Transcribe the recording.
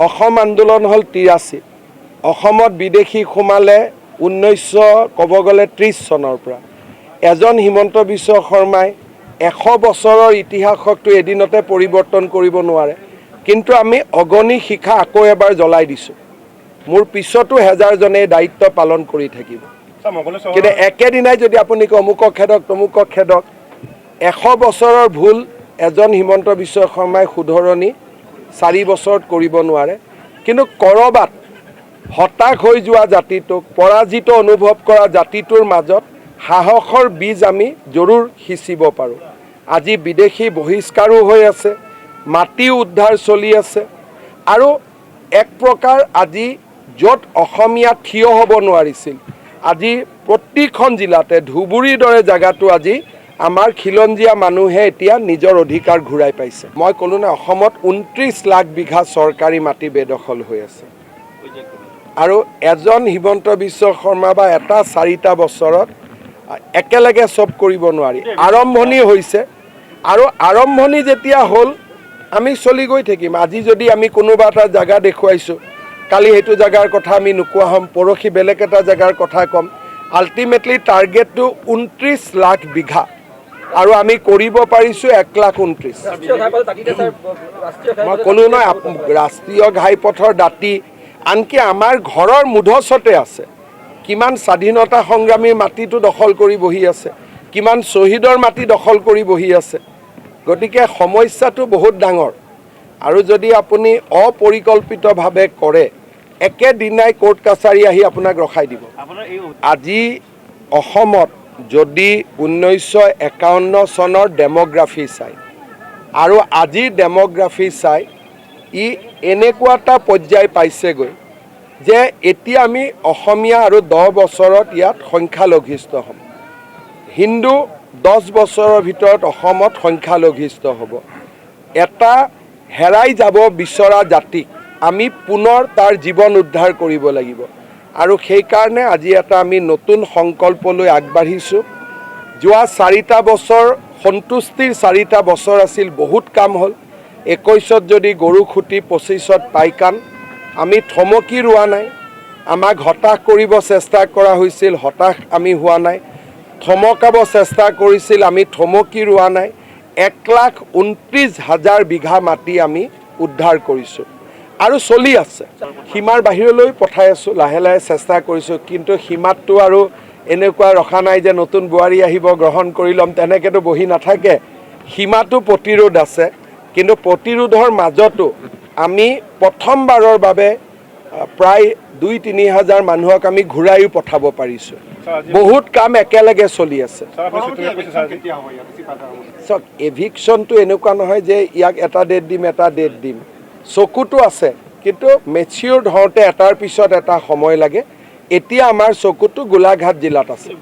অসম আন্দোলন হল 83 অসমত বিদেশী সোমালে 1900 ক'ব গ'লে 30 চনৰ পৰা এজন হিমন্ত বিশ্ব শৰ্মাই 100 বছৰৰ ইতিহাসকটো এদিনতে পৰিৱৰ্তন কৰিব নোৱাৰে কিন্তু আমি অগণি শিখা আকৌ এবাৰ জ্বলাই দিছো মোৰ পিছতো হেজাৰজনে দায়িত্ব পালন কৰি থাকিব কিন্তু একেদিনাই যদি আপুনি অমুক খেদক তমুক খেদক 100 বছৰৰ ভুল এজন হিমন্ত বিশ্ব শৰ্মাই শুধৰণি 4 বছৰত কৰিব নোৱাৰে কিন্তু কৰবাত হতাশ হৈ যোৱা জাতিটোক পৰাজিত অনুভৱ কৰা জাতিটোৰ মাজত সাহসৰ বীজ আমি জৰুৰ সিঁচিব পাৰোঁ আজি বিদেশী বহিষ্কাৰো হৈ আছে মাটি উদ্ধাৰ চলি আছে আৰু এক প্ৰকাৰ আজি য'ত অসমীয়া থিয় হ'ব নোৱাৰিছিল আজি প্ৰতিখন জিলাতে ধুবুৰীৰ দৰে জায়গাটো আজি আমাৰ খিলঞ্জীয়া মানুহে এতিয়া নিজৰ অধিকাৰ ঘূৰাই পাইছে মই ক'লো না অসমত 29 লাখ বিঘা চৰকাৰী মাটি বেদখল হৈ আছে আৰু এজন হিমন্ত বিশ্ব শৰ্মা বা এটা 4টা বছৰত একেলগে সব কৰিব নোৱাৰি আৰম্ভণি হৈছে আৰু আৰম্ভণি যেতিয়া হ'ল আমি চলি গৈ থাকিম আজি যদি আমি কোনোবা এটা জায়গা দেখুৱাইছো কালি হেতু জায়গাৰ কথা আমি নুকোৱা হম পৰখি বেলেগ এটা জায়গাৰ কথা কম আল্টিমেটলি টাৰ্গেটটো 29 লাখ বিঘা আৰু আমি কৰিব পাৰিছো 1,29,000 মই ক'লো নহয় ৰাষ্ট্ৰীয় ঘাইপথৰ দাঁতি আনকি আমাৰ ঘৰৰ মুধচতে আছে কিমান স্বাধীনতা সংগ্ৰামীৰ মাটিটো দখল কৰি বহি আছে কিমান শহীদৰ মাটি দখল কৰি বহি আছে গতিকে সমস্যাটো বহুত ডাঙৰ আৰু যদি আপুনি অপৰিকল্পিতভাৱে কৰে একেদিনাই কোৰ্ট কাছাৰী আহি আপোনাক ৰখাই দিব আজি অসমত যদি 1951 চনৰ ডেমোগ্ৰাফি চাই আৰু আজিৰ ডেমোগ্ৰাফি চাই ই এনেকুৱা এটা পৰ্যায় পাইছেগৈ যে এতিয়া আমি অসমীয়া আৰু 10 বছৰত ইয়াত সংখ্যালঘিষ্ঠ হ'ম হিন্দু 10 বছৰৰ ভিতৰত অসমত সংখ্যালঘিষ্ঠ হ'ব এটা হেৰাই যাব বিচৰা জাতিক আমি পুনৰ তাৰ জীৱন উদ্ধাৰ কৰিব লাগিব আৰু সেই কাৰণে আজি এটা আমি নতুন সংকল্প লৈ আগবাঢ়িছো যোৱা 4টা বছৰ সন্তুষ্টিৰ 4টা বছৰ আছিল বহুত কাম হ'ল 21ত যদি গৰু খুটি 25ত পাইকান আমি থমকি ৰোৱা নাই আমাক হতাশ কৰিব চেষ্টা কৰা হৈছিল হতাশ আমি হোৱা নাই থমকাব চেষ্টা কৰিছিল আমি থমকি ৰোৱা নাই 1,29,000 বিঘা মাটি আমি উদ্ধাৰ কৰিছোঁ আৰু চলি আছে সীমাৰ বাহিৰলৈ পঠাই আছোঁ লাহে লাহে চেষ্টা কৰিছোঁ কিন্তু সীমাতটো আৰু এনেকুৱা ৰখা নাই যে নতুন বোৱাৰী আহিব গ্ৰহণ কৰি ল'ম তেনেকৈতো বহি নাথাকে সীমাটো প্ৰতিৰোধ আছে কিন্তু প্ৰতিৰোধৰ মাজতো আমি প্ৰথমবাৰৰ বাবে প্ৰায় 2-3 হাজাৰ মানুহক আমি ঘূৰাইও পঠাব পাৰিছোঁ বহুত কাম একেলগে চলি আছে চাওক এভিকশ্যনটো এনেকুৱা নহয় যে ইয়াক এটা ডেট দিম চকুটো আছে কিন্তু মেচিয়ৰ্ড হওঁতে এটাৰ পিছত এটা সময় লাগে এতিয়া আমাৰ চকুটো গোলাঘাট জিলাত আছে